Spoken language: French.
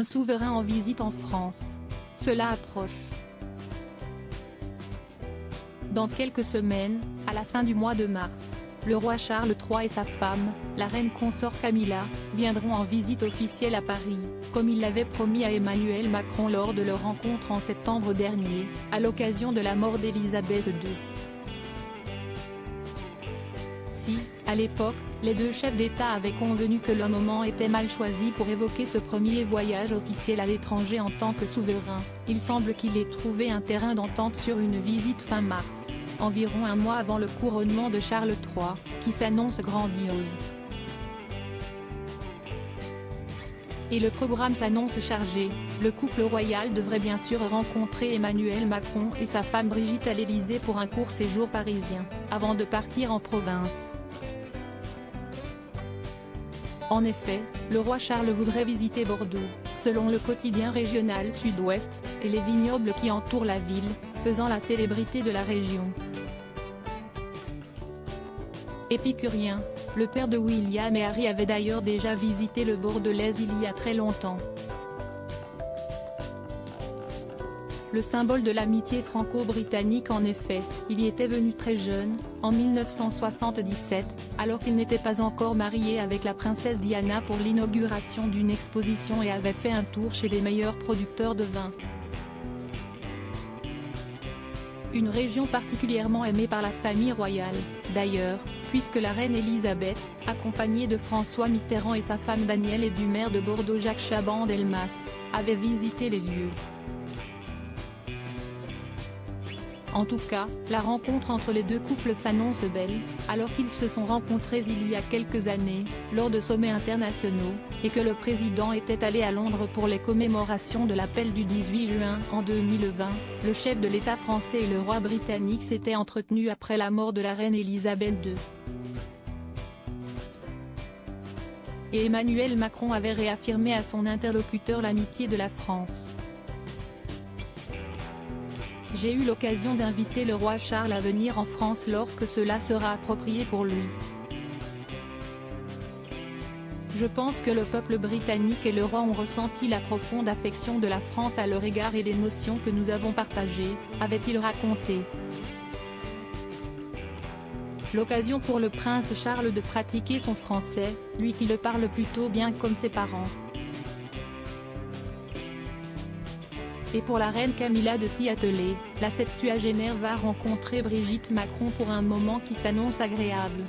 Un souverain en visite en France. Cela approche. Dans quelques semaines, à la fin du mois de mars, le roi Charles III et sa femme, la reine consort Camilla, viendront en visite officielle à Paris, comme il l'avait promis à Emmanuel Macron lors de leur rencontre en septembre dernier, à l'occasion de la mort d'Élisabeth II. Si, à l'époque, les deux chefs d'État avaient convenu que le moment était mal choisi pour évoquer ce premier voyage officiel à l'étranger en tant que souverain, il semble qu'il ait trouvé un terrain d'entente sur une visite fin mars, environ un mois avant le couronnement de Charles III, qui s'annonce grandiose. Et le programme s'annonce chargé. Le couple royal devrait bien sûr rencontrer Emmanuel Macron et sa femme Brigitte à l'Élysée pour un court séjour parisien, avant de partir en province. En effet, le roi Charles voudrait visiter Bordeaux, selon le quotidien régional Sud-Ouest, et les vignobles qui entourent la ville, faisant la célébrité de la région. Épicurien, le père de William et Harry avait d'ailleurs déjà visité le Bordelais il y a très longtemps. Le symbole de l'amitié franco-britannique en effet, il y était venu très jeune, en 1977, alors qu'il n'était pas encore marié avec la princesse Diana pour l'inauguration d'une exposition et avait fait un tour chez les meilleurs producteurs de vin. Une région particulièrement aimée par la famille royale, d'ailleurs, puisque la reine Elisabeth, accompagnée de François Mitterrand et sa femme Danielle et du maire de Bordeaux Jacques Chaban-Delmas, avait visité les lieux. En tout cas, la rencontre entre les deux couples s'annonce belle, alors qu'ils se sont rencontrés il y a quelques années, lors de sommets internationaux, et que le président était allé à Londres pour les commémorations de l'appel du 18 juin en 2020, le chef de l'État français et le roi britannique s'étaient entretenus après la mort de la reine Elisabeth II. Et Emmanuel Macron avait réaffirmé à son interlocuteur l'amitié de la France. J'ai eu l'occasion d'inviter le roi Charles à venir en France lorsque cela sera approprié pour lui. Je pense que le peuple britannique et le roi ont ressenti la profonde affection de la France à leur égard et l'émotion que nous avons partagée, avait-il raconté. L'occasion pour le prince Charles de pratiquer son français, lui qui le parle plutôt bien comme ses parents. Et pour la reine Camilla de s'y atteler, la septuagénaire va rencontrer Brigitte Macron pour un moment qui s'annonce agréable.